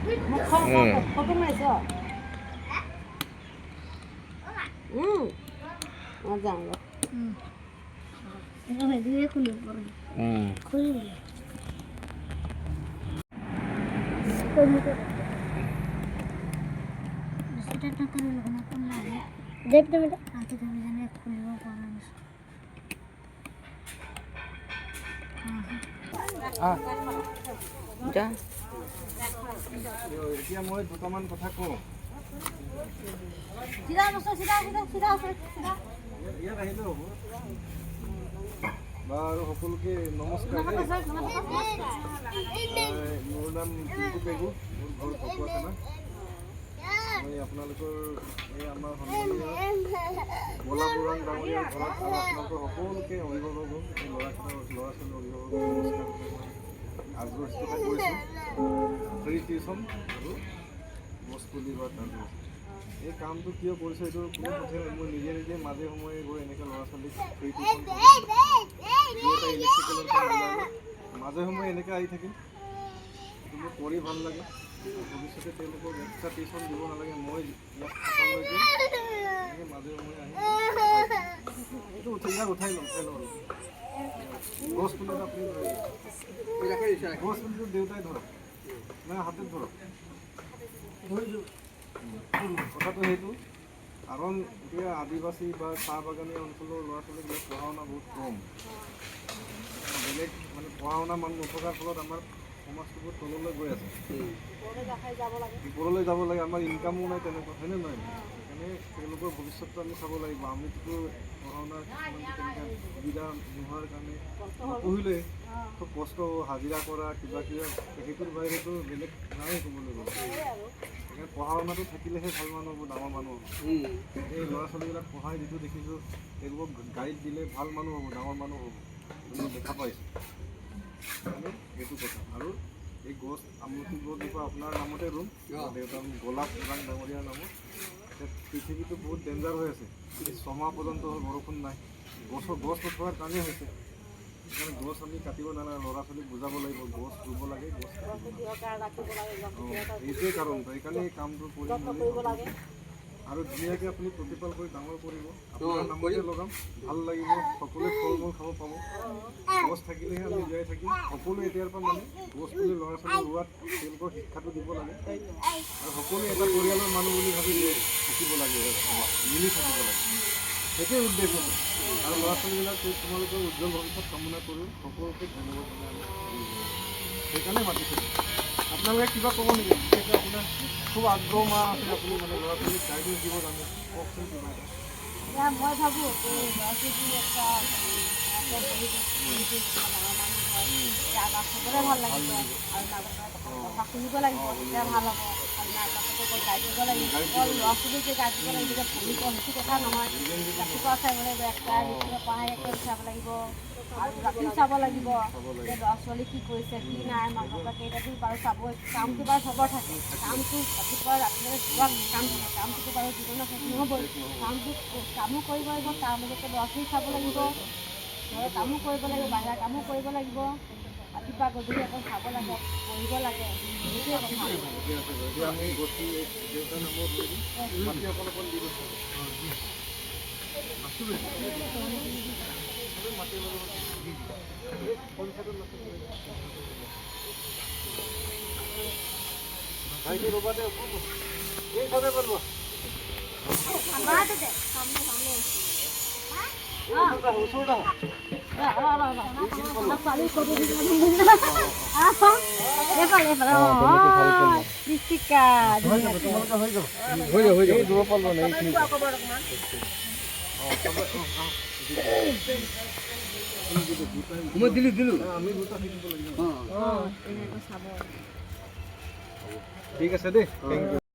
Photo মাৰিছ যাওঁ এতিয়া মই দুটামান কথা কওঁ। ইয়াত আহিলে হ'ব বাৰু। সকলোকে নমস্কাৰ। মোৰ নাম টিংকু পেগু, মোৰ ঘৰ ঢকুৱাখানা। মই আপোনালোকৰ এই আমাৰ সন্মানীয় বলাবুৰাণ ডাঙৰীয়াৰ ঘৰত আৰু আপোনালোকৰ সকলোকে অভিভাৱক, এই ল'ৰা ছোৱালীৰ অভিভাৱক নমস্কাৰ আগ্ৰহিত কৰিছোঁ। ফ্ৰী টিউশ্যন আৰু গছপুলি বা তাৰপিছত এই কামটো কিয় কৰিছোঁ এইটো কোনো কথা নাই। মই নিজে নিজে মাজে সময়ে গৈ এনেকৈ ল'ৰা ছোৱালীক ফ্ৰী টিউশ্যন ইলেক্ট্ৰিকেলৰ কাম ওলালে মাজে সময়ে এনেকৈ আহি থাকিম। এইটো মোৰ কৰি ভাল লাগে। ভৱিষ্যতে তেওঁলোকক এক্সট্ৰা টিউশ্যন দিব নালাগে। মই ইয়াত থকালৈকে এনেকৈ মাজে সময়ে আহি এইটো উঠাই লওঁ গছ পুলিটো আপুনি গছ পুলিটো দেউতাই ধৰক নাই হাতত ধৰক। কথাটো সেইটো কাৰণ এতিয়া আদিবাসী বা চাহ বাগানীয়া অঞ্চলৰ ল'ৰা ছোৱালীবিলাক পঢ়া শুনা বহুত কম। বেলেগ মানে পঢ়া শুনা মানুহ নথকাৰ ফলত আমাৰ সমাজটো বহুত তললৈ গৈ আছে। ওপৰলৈ যাব লাগে। আমাৰ ইনকামো নাই তেনেকুৱা, হয়নে নহয়? সেইকাৰণে তেওঁলোকৰ ভৱিষ্যতটো আমি চাব লাগিব। আমিতো পঢ়া শুনাৰ কিছুমান তেনেকৈ সুবিধা নোহোৱাৰ কাৰণে নপঢ়িলে খুব কষ্ট হাজিৰা কৰা কিবা সেইটোৰ বাহিৰেতো বেলেগ নাই ক'বলৈ গ'লে। সেইকাৰণে পঢ়া শুনাটো থাকিলেহে ভাল মানুহ হ'ব, ডাঙৰ মানুহ হ'ব। এই ল'ৰা ছোৱালীবিলাক পঢ়াই যিটো দেখিছোঁ তেওঁলোকক গাইড দিলে ভাল মানুহ হ'ব, ডাঙৰ মানুহ হ'ব, আমি দেখা পাইছোঁ। সেইকাৰণে সেইটো কথা। আৰু এই গছ আমলখি গছজোপা আপোনাৰ নামতে ৰুম, দেউতা গোলাপ বুৰাণ ডাঙৰীয়াৰ নামত। এতিয়া পৃথিৱীটো বহুত ডেঞ্জাৰ হৈ আছে। 6 মাহ পৰ্যন্ত হ'ল বৰষুণ নাই। গছ নথকাৰ কাৰণেই হৈছে। সেইকাৰণে গছ আমি কাটিব নালাগে। ল'ৰা ছোৱালীক বুজাব লাগিব গছ ৰুব লাগে, গছ এইটোৱে কাৰণ। সেইকাৰণে এই কামটো কৰিম আৰু ধুনীয়াকৈ আপুনি প্ৰতিপাল কৰি ডাঙৰ কৰিব। আপোনাৰ নামতে লগাম, ভাল লাগিব। সকলোৱে ফল মূল খাব পাব। গছ থাকিলেহে আমি জীয়াই থাকিম। সকলোৱে এতিয়াৰ পৰা মানে গছ পুলি ল'ৰা ছোৱালী ৰোৱাত তেওঁলোকৰ শিক্ষাটো দিব লাগে। আৰু সকলোৱে এটা পৰিয়ালৰ মানুহ বুলি ভাবি থাকিব লাগে, মিলি থাকিব লাগে। সেইটোৱে উদ্দেশ্য। আৰু ল'ৰা ছোৱালীবিলাক তোমালোকৰ উজ্জ্বল ভৱিষ্যত কামনা কৰোঁ। সকলোকে ধন্যবাদ জনাই আমি সেইকাৰণে মাতিছোঁ। আপোনালোকে কিবা ক'ব নেকি? বিশেষকৈ আপোনাৰ খুব আগ্ৰহ মা আছে, আপুনি মানে ল'ৰা ছোৱালীক গাইডেঞ্চ দিব জানে, কওকচোন কিবা এটা। মই ভাবোঁ ল'ৰা ছোৱালী এটা চবৰে ভাল লাগিব আৰু কথা শুনিব লাগিব, তেতিয়া ভাল হ'ব। আৰু মাক বাপেকক গাইড দিব লাগিব। অকল ল'ৰা ছোৱালীক যে গাইড দিব লাগিব যে পঢ়িব সেইটো কথা নহয়। ৰাতিপুৱা চাব লাগিব, একটা স্কুলত পঢ়াই চাব লাগিব আৰু ৰাতিও চাব লাগিব যে ল'ৰা ছোৱালী কি কৰিছে কি নাই। মাক বাপেকে এতিয়াতো বাৰু চাবই, কামটো বাৰু চবৰ থাকে। কামটো ৰাতিপুৱা ৰাতিলৈকে যোৱা কাম থাকে, কামটোতো বাৰু জীৱনত শেষ নহ'বই। কামো কৰিব লাগিব, তাৰ মাজতে ল'ৰা ছোৱালী চাব লাগিব, ঘৰৰ কামো কৰিব লাগিব, বাহিৰা কামো কৰিব লাগিব। ৰাতিপুৱা গধূলি অকণ চাব লাগে, পঢ়িব লাগে, সেইটোৱে কথা। মই দিলো আমি দুটা শিকিব লাগিব। ঠিক আছে দেই, থেংক ইউ।